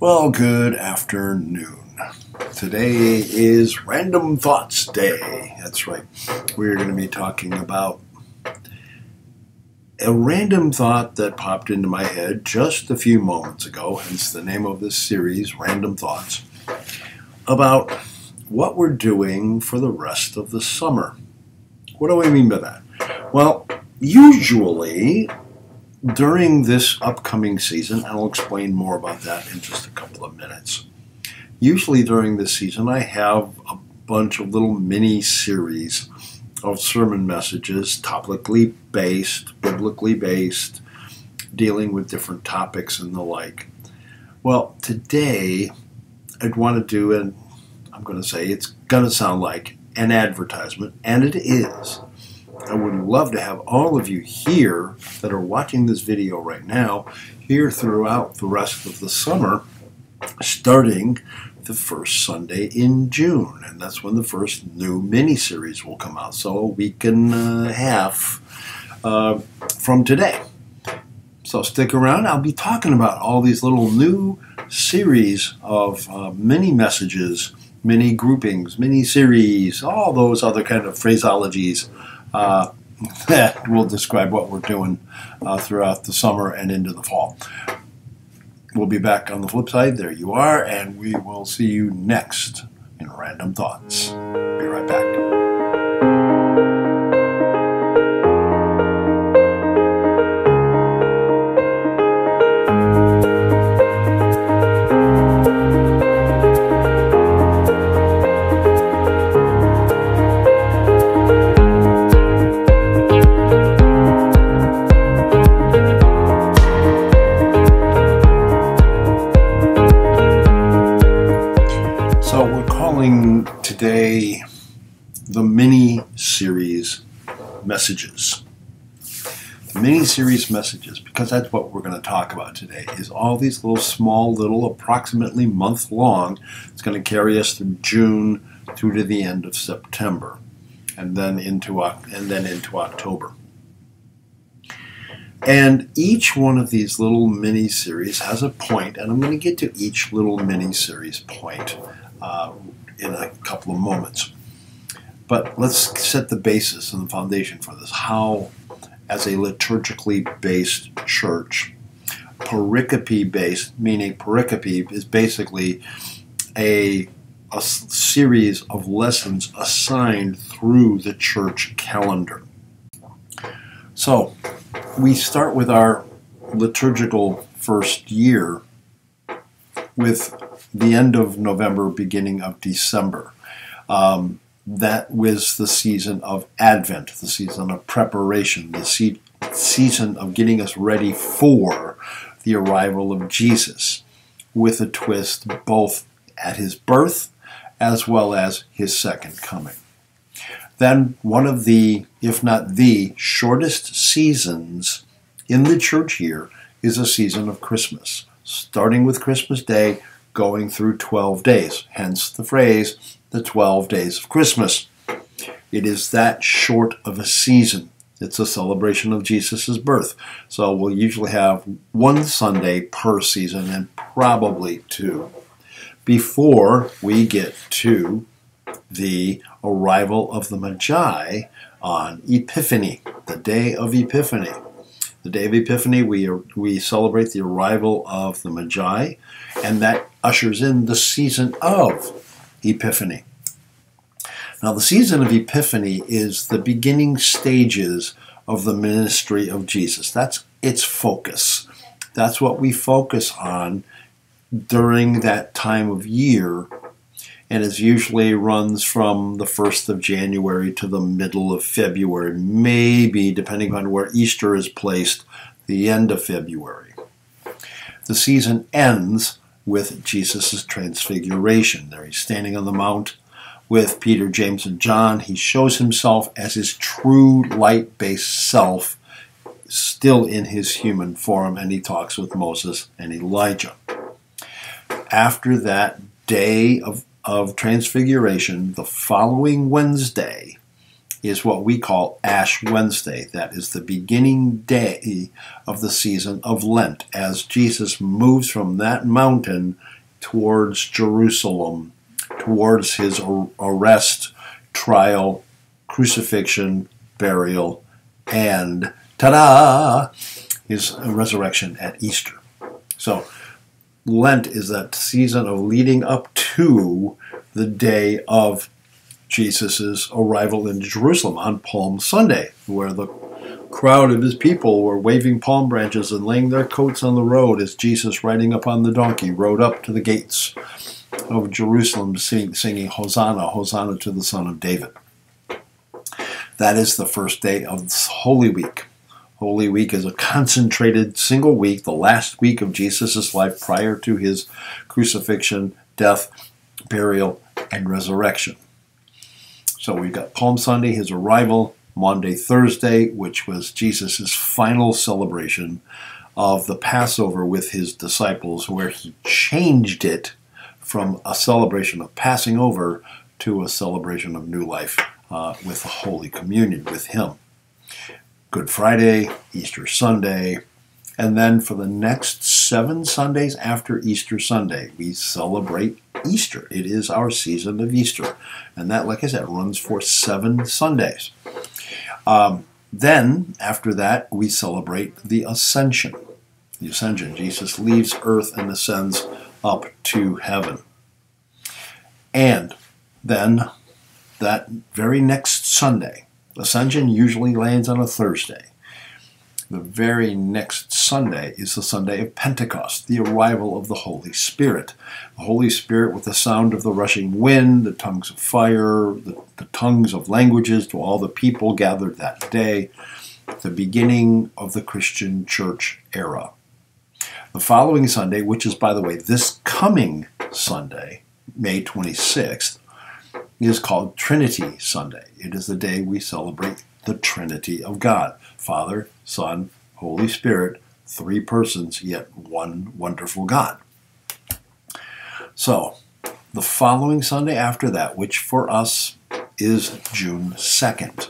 Well, good afternoon. Today is Random Thoughts Day. That's right. We're going to be talking about a random thought that popped into my head just a few moments ago, hence the name of this series, Random Thoughts, about what we're doing for the rest of the summer. What do I mean by that? Well, usually during this upcoming season, and I'll explain more about that in just a couple of minutes. Usually during this season, I have a bunch of little mini-series of sermon messages, topically based, biblically based, dealing with different topics and the like. Well, today I'd want to do, and I'm going to say it's going to sound like an advertisement, and it is. I would love to have all of you here that are watching this video right now here throughout the rest of the summer, starting the first Sunday in June. And that's when the first new mini-series will come out. So a week and a half from today. So stick around. I'll be talking about all these little new series of mini messages, mini groupings, mini series, all those other kind of phraseologies that will describe what we're doing throughout the summer and into the fall. We'll be back on the flip side. There you are, and we will see you next in Random Thoughts. Be right back. Today, the mini-series messages. The mini-series messages, because that's what we're going to talk about today, is all these little small, approximately month long. It's going to carry us through June through to the end of September, and then into October. And each one of these little mini-series has a point, and I'm going to get to each little mini-series point in a couple of moments. But let's set the basis and the foundation for this. How, as a liturgically based church, pericope based, meaning pericope is basically a series of lessons assigned through the church calendar. So we start with our liturgical first year with the end of November, beginning of December. That was the season of Advent, the season of preparation, the season of getting us ready for the arrival of Jesus, with a twist both at his birth as well as his second coming. Then one of the, if not the, shortest seasons in the church year is a season of Christmas, starting with Christmas Day, going through 12 days, hence the phrase, the 12 days of Christmas. It is that short of a season. It's a celebration of Jesus' birth. So we'll usually have one Sunday per season, and probably two, before we get to the arrival of the Magi on Epiphany, the day of Epiphany. The day of Epiphany, we celebrate the arrival of the Magi, and that ushers in the season of Epiphany. Now, the season of Epiphany is the beginning stages of the ministry of Jesus. That's its focus. That's what we focus on during that time of year, and it usually runs from the 1st of January to the middle of February, maybe, depending on where Easter is placed, the end of February. The season ends with Jesus' transfiguration. There he's standing on the mount with Peter, James, and John. He shows himself as his true light-based self, still in his human form, and he talks with Moses and Elijah. After that day of transfiguration, the following Wednesday, is what we call Ash Wednesday. That is the beginning day of the season of Lent, as Jesus moves from that mountain towards Jerusalem, towards his arrest, trial, crucifixion, burial, and ta-da, his resurrection at Easter. So Lent is that season of leading up to the day of Jesus' arrival in Jerusalem on Palm Sunday, where the crowd of his people were waving palm branches and laying their coats on the road as Jesus, riding upon the donkey, rode up to the gates of Jerusalem singing, Hosanna, Hosanna to the Son of David. That is the first day of Holy Week. Holy Week is a concentrated single week, the last week of Jesus' life prior to his crucifixion, death, burial, and resurrection. So we've got Palm Sunday, his arrival, Maundy Thursday, which was Jesus' final celebration of the Passover with his disciples, where he changed it from a celebration of passing over to a celebration of new life with the Holy Communion with him. Good Friday, Easter Sunday, and then for the next 7 Sundays after Easter Sunday, we celebrate Easter. It is our season of Easter. And that, like I said, runs for 7 Sundays. Then, after that, we celebrate the Ascension. The Ascension. Jesus leaves earth and ascends up to heaven. And then, that very next Sunday, Ascension usually lands on a Thursday. The very next Sunday is the Sunday of Pentecost, the arrival of the Holy Spirit. The Holy Spirit with the sound of the rushing wind, the tongues of fire, the tongues of languages to all the people gathered that day, the beginning of the Christian church era. The following Sunday, which is, by the way, this coming Sunday, May 26th, is called Trinity Sunday. It is the day we celebrate the Trinity of God. Father, Son, Holy Spirit, 3 persons, yet one wonderful God. So, the following Sunday after that, which for us is June 2nd,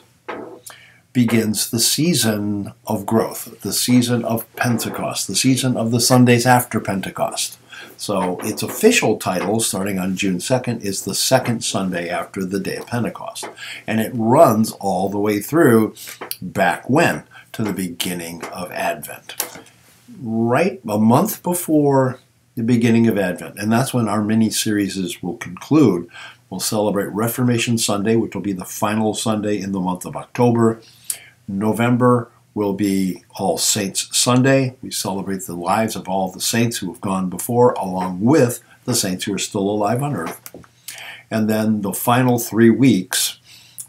begins the season of growth, the season of Pentecost, the season of the Sundays after Pentecost. So its official title, starting on June 2nd, is the second Sunday after the day of Pentecost. And it runs all the way through, back when? To the beginning of Advent. Right a month before the beginning of Advent. And that's when our mini-series will conclude. We'll celebrate Reformation Sunday, which will be the final Sunday in the month of October. November will be All Saints Sunday. We celebrate the lives of all the saints who have gone before, along with the saints who are still alive on earth. And then the final 3 weeks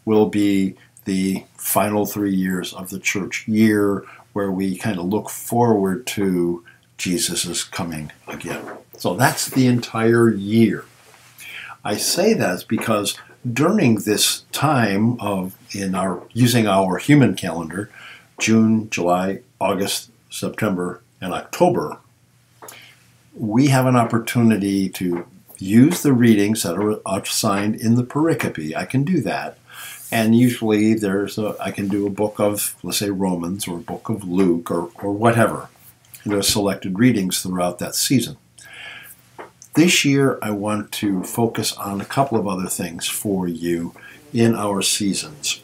will be the final 3 years of the church year, where we kind of look forward to Jesus' coming again. So that's the entire year. I say that because during this time of using our human calendar, June, July, August, September, and October, we have an opportunity to use the readings that are assigned in the pericope. I can do that. And usually I can do a book of, let's say, Romans or a book of Luke or whatever. There are selected readings throughout that season. This year, I want to focus on a couple of other things for you in our seasons.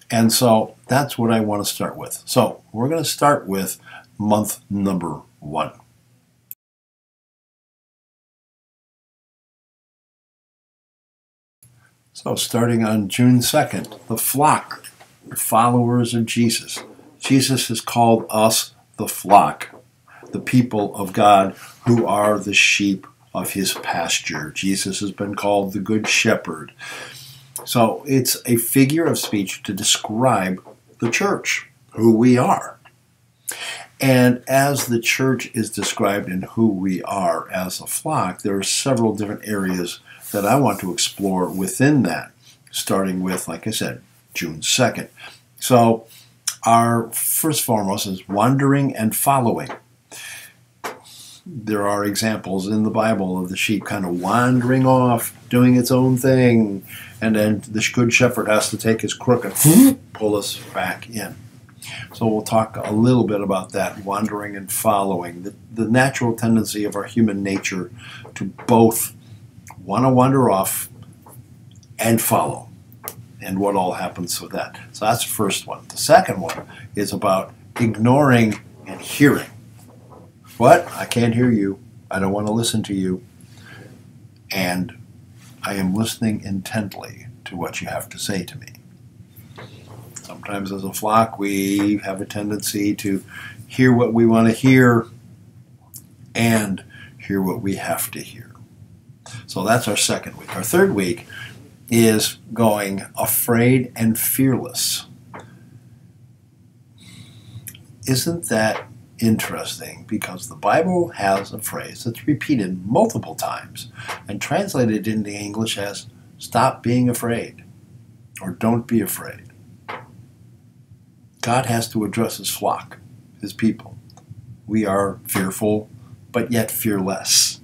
And so that's what I want to start with. So we're going to start with month number 1. So starting on June 2nd, the flock, the followers of Jesus. Jesus has called us the flock, the people of God who are the sheep of his pasture. Jesus has been called the Good Shepherd. So it's a figure of speech to describe the church, who we are. And as the church is described in who we are as a flock, there are several different areas that I want to explore within that, starting with, like I said, June 2nd. So our first foremost is wandering and following. There are examples in the Bible of the sheep kind of wandering off, doing its own thing, and then the good shepherd has to take his crook and pull us back in. So we'll talk a little bit about that, wandering and following, the natural tendency of our human nature to both want to wander off and follow, and what all happens with that. So that's the first one. The second one is about ignoring and hearing. What? I can't hear you. I don't want to listen to you. And I am listening intently to what you have to say to me. Sometimes as a flock, we have a tendency to hear what we want to hear and hear what we have to hear. So that's our second week. Our third week is going afraid and fearless. Isn't that interesting? Because the Bible has a phrase that's repeated multiple times and translated into English as stop being afraid or don't be afraid. God has to address his flock, his people. We are fearful, but yet fearless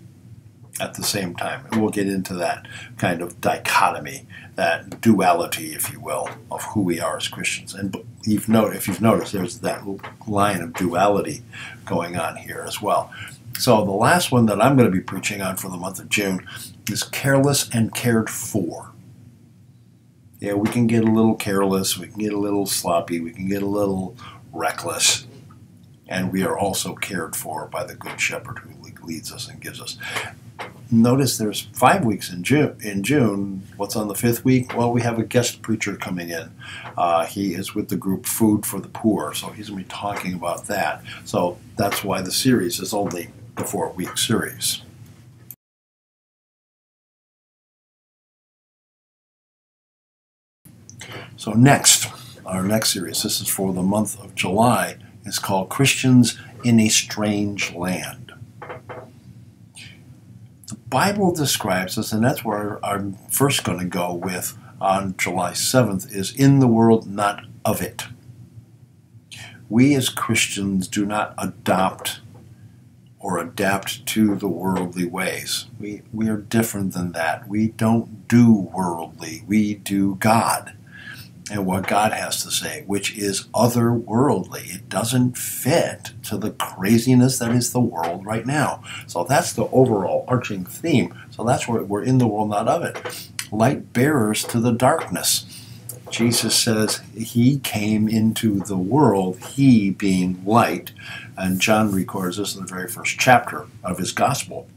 at the same time. And we'll get into that kind of dichotomy, that duality, if you will, of who we are as Christians. And if you've noticed, there's that line of duality going on here as well. So the last one that I'm going to be preaching on for the month of June is careless and cared for. Yeah, we can get a little careless, we can get a little sloppy, we can get a little reckless, and we are also cared for by the Good Shepherd who leads us and gives us. Notice there's 5 weeks in June. What's on the 5th week? Well, we have a guest preacher coming in. He is with the group Food for the Poor, so he's going to be talking about that. So that's why the series is only the 4-week series. So next, our next series, this is for the month of July, is called Christians in a Strange Land. The Bible describes us, and that's where I'm first going to go with on July 7th, is in the world, not of it. We as Christians do not adopt or adapt to the worldly ways. We are different than that. We don't do worldly. We do God and what God has to say, which is otherworldly. It doesn't fit to the craziness that is the world right now. So that's the overall arching theme. So that's where we're in the world, not of it. Light bearers to the darkness. Jesus says he came into the world, he being light. And John records this in the very first chapter of his gospel.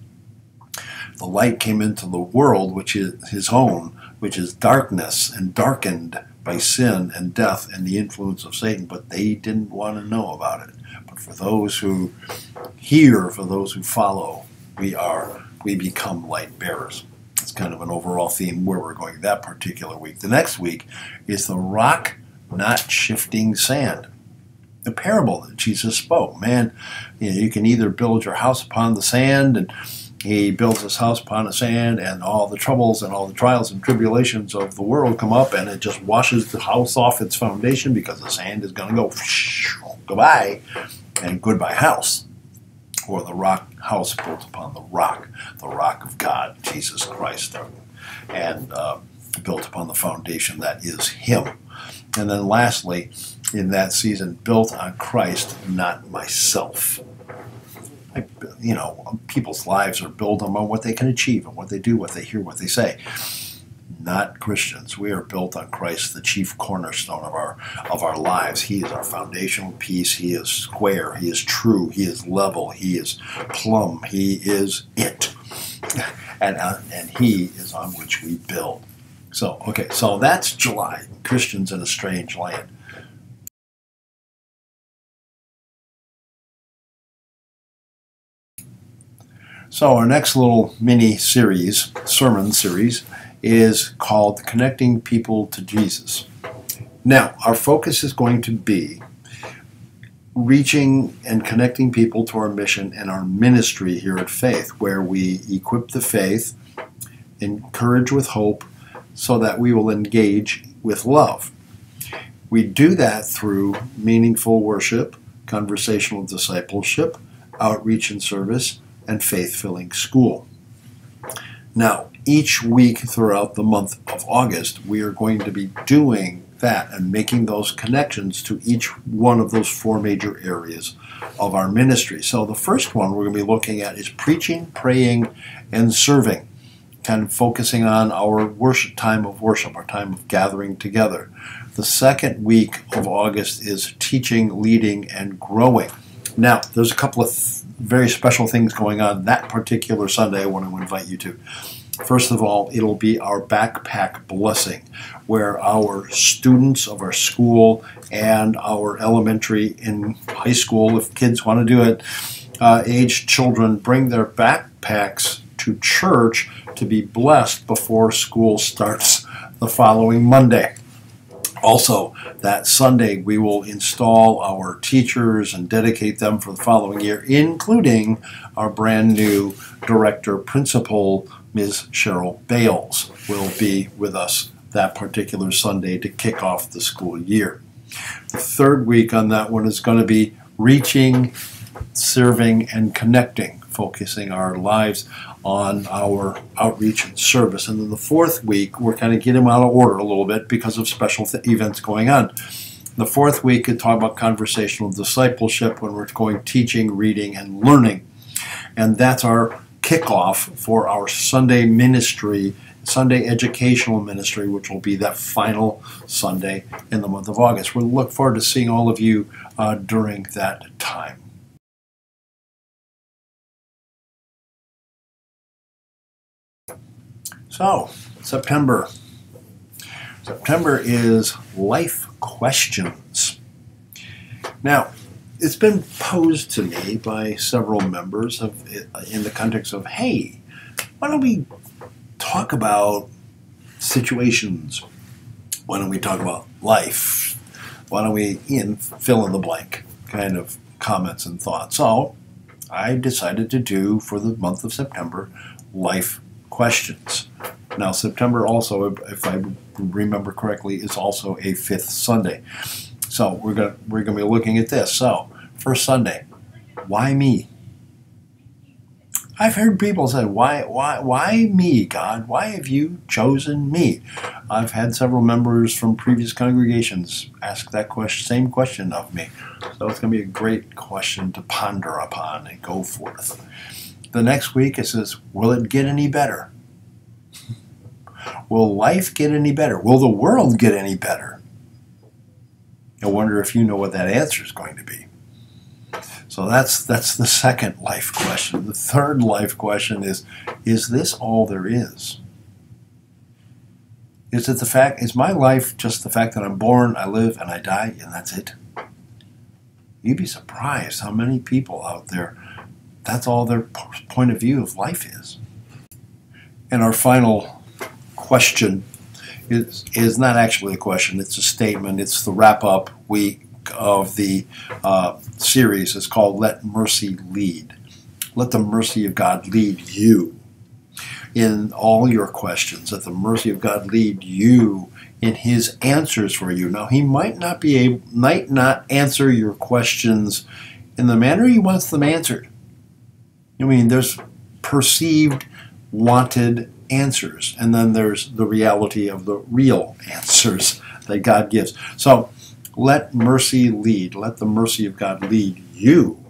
The light came into the world, which is his own, which is darkness and darkened by sin and death and the influence of Satan, but they didn't want to know about it. But for those who hear, for those who follow, we become light bearers. It's kind of an overall theme where we're going that particular week. The next week is the rock not shifting sand. The parable that Jesus spoke. Man, you can either build your house upon the sand, and he builds his house upon the sand, and all the troubles and all the trials and tribulations of the world come up, and it just washes the house off its foundation because the sand is going to go goodbye, and goodbye house. Or the rock house built upon the rock of God, Jesus Christ, and built upon the foundation that is him. And then lastly, in that season, built on Christ, not myself. People's lives are built on what they can achieve and what they do, what they hear, what they say. Not Christians. We are built on Christ, the chief cornerstone of our lives. He is our foundational piece. He is square. He is true. He is level. He is plumb. He is it. And he is on which we build. So that's July. Christians in a strange land. So our next little mini series, sermon series, is called Connecting People to Jesus. Now, our focus is going to be reaching and connecting people to our mission and our ministry here at Faith, where we equip the faith, encourage with hope, so that we will engage with love. We do that through meaningful worship, conversational discipleship, outreach and service, and faith-filling school. Now, each week throughout the month of August, we are going to be doing that and making those connections to each one of those four major areas of our ministry. So the first one we're going to be looking at is preaching, praying, and serving, kind of focusing on our worship, time of worship, our time of gathering together. The second week of August is teaching, leading, and growing. Now, there's a couple of very special things going on that particular Sunday I want to invite you to. First of all, it'll be our backpack blessing, where our students of our school and our elementary and high school, if kids want to do it, aged children bring their backpacks to church to be blessed before school starts the following Monday. Also, that Sunday, we will install our teachers and dedicate them for the following year, including our brand new director principal, Ms. Cheryl Bales, will be with us that particular Sunday to kick off the school year. The third week on that one is going to be reaching, serving, and connecting, focusing our lives on our outreach and service. And then the fourth week, we're kind of getting them out of order a little bit because of special events going on. The fourth week is talking about conversational discipleship, when we're going teaching, reading, and learning. And that's our kickoff for our Sunday ministry, Sunday educational ministry, which will be that final Sunday in the month of August. We'll look forward to seeing all of you during that time. So, September. September is life questions. Now, it's been posed to me by several members in the context of, hey, why don't we talk about situations? Why don't we talk about life? Why don't we fill in the blank kind of comments and thoughts? So I decided to do, for the month of September, life questions. Now, September also, if I remember correctly, is also a fifth Sunday. So we're gonna be looking at this. So, first Sunday, why me? I've heard people say, why me, God? Why have you chosen me? I've had several members from previous congregations ask that same question of me. So it's going to be a great question to ponder upon and go forth. The next week it says, will it get any better? Will life get any better? Will the world get any better? I wonder if you know what that answer is going to be. So that's the second life question. The third life question is this all there is? Is my life just the fact that I'm born, I live, and I die, and that's it? You'd be surprised how many people out there, that's all their point of view of life is. And our final question is not actually a question, it's a statement. It's the wrap-up week of the series. It's called Let Mercy Lead. Let the mercy of God lead you in all your questions. Let the mercy of God lead you in His answers for you. Now, He might not answer your questions in the manner you want them answered. I mean, there's perceived, wanted answers, and then there's the reality of the real answers that God gives. So let mercy lead. Let the mercy of God lead you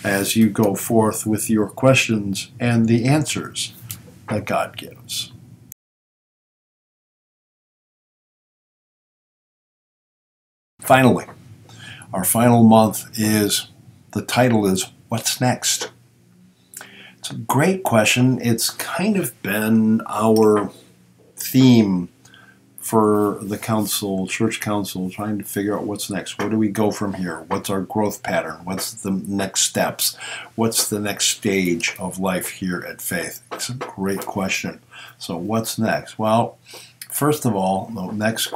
as you go forth with your questions and the answers that God gives. Finally, our final month the title is What's Next? It's a great question. It's kind of been our theme for the council, church council, trying to figure out what's next. Where do we go from here? What's our growth pattern? What's the next steps? What's the next stage of life here at Faith? It's a great question. So what's next? Well, first of all, the next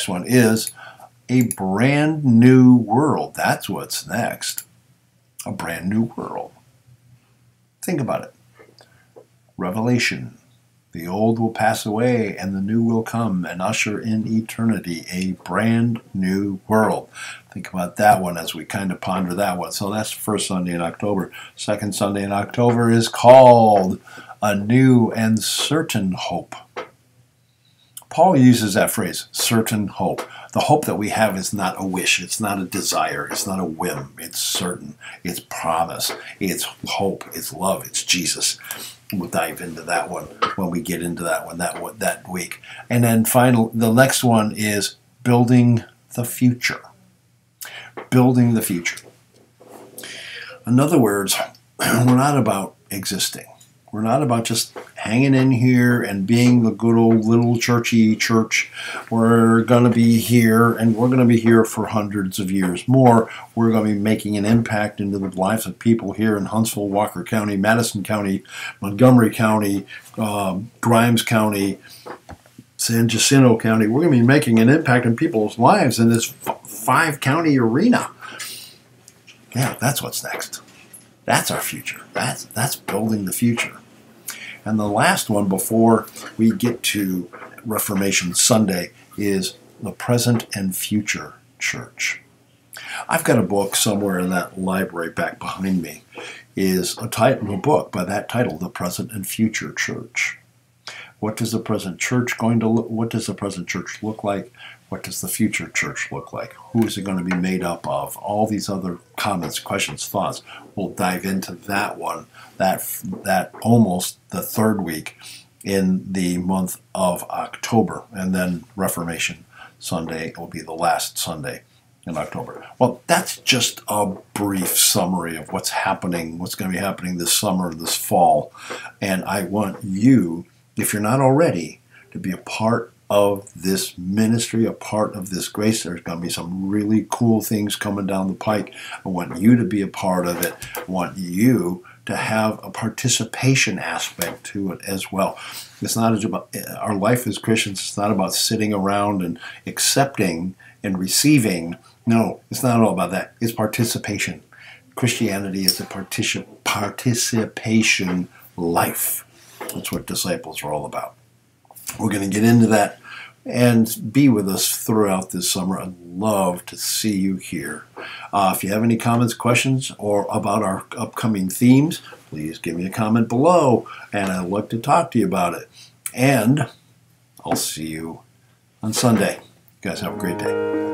one is a brand new world. That's what's next. A brand new world. Think about it. Revelation. The old will pass away and the new will come and usher in eternity, a brand new world. Think about that one as we kind of ponder that one. So that's the first Sunday in October. Second Sunday in October is called A New and Certain Hope. Paul uses that phrase, certain hope. The hope that we have is not a wish. It's not a desire. It's not a whim. It's certain. It's promise. It's hope. It's love. It's Jesus. We'll dive into that one when we get into that one that week. And then the next one is building the future. Building the future. In other words, we're not about existing. We're not about just hanging in here and being the good old little churchy church. We're going to be here, and we're going to be here for hundreds of years more. We're going to be making an impact into the lives of people here in Huntsville, Walker County, Madison County, Montgomery County, Grimes County, San Jacinto County. We're going to be making an impact in people's lives in this 5-county arena. Yeah, that's what's next. That's our future. That's building the future. And the last one before we get to Reformation Sunday is the present and future church. I've got a book somewhere in that library back behind me. Is a book by that title, The Present and Future Church. What does the present church what does the present church look like? What does the future church look like? Who is it going to be made up of? All these other comments, questions, thoughts. We'll dive into that one, that almost the third week in the month of October. And then Reformation Sunday will be the last Sunday in October. Well, that's just a brief summary of what's happening, what's going to be happening this summer, this fall. And I want you, if you're not already, to be a part of this ministry, a part of this grace. There's going to be some really cool things coming down the pike. I want you to be a part of it. I want you to have a participation aspect to it as well. It's not about our life as Christians. It's not about sitting around and accepting and receiving. No, it's not all about that. It's participation. Christianity is a participation life. That's what disciples are all about. We're going to get into that and be with us throughout this summer. I'd love to see you here. If you have any comments, questions, or about our upcoming themes, please give me a comment below, and I'd love to talk to you about it. And I'll see you on Sunday. You guys have a great day.